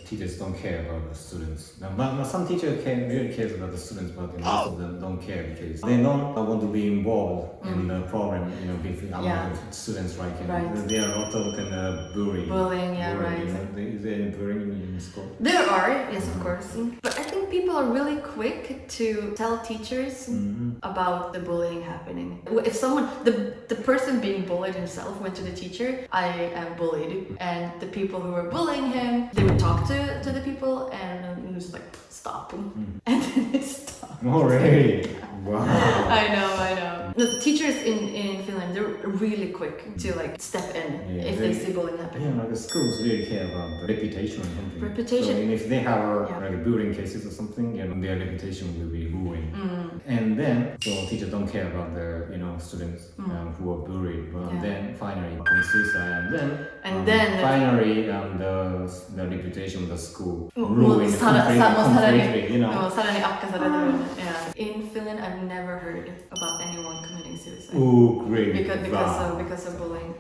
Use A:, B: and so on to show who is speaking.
A: teachers don't care about the students. Now, some teachers really cares about the students, but most of them don't care because they don't want to be involved in the problem, between among the students, right?
B: Right.
A: There are a lot of kind of bullying.
B: Bullying, yeah, right.
A: Is there any bullying in school?
B: There are, yes, of course. But I think people are really quick to tell teachers about the bullying happening. If someone, the person being bullied himself went to the teacher, I am bullied, and the people who were bullying him, they would talk to the people, and it was like, stop. And then they stopped.
A: Oh, really? Wow.
B: I know. The teachers in Finland, they're really quick to like step in if they see bullying happening.
A: Yeah, like the schools really care about the reputation or something.
B: Reputation.
A: So if they have like bullying cases or something, their reputation will be ruined. And then, so teachers don't care about the students who are bullied. But then finally commit suicide, and then finally the reputation of the school ruined completely.
B: さらに悪化される。Yeah. In Finland, I've never heard about anyone committing suicide
A: Oh, great!
B: because of bullying.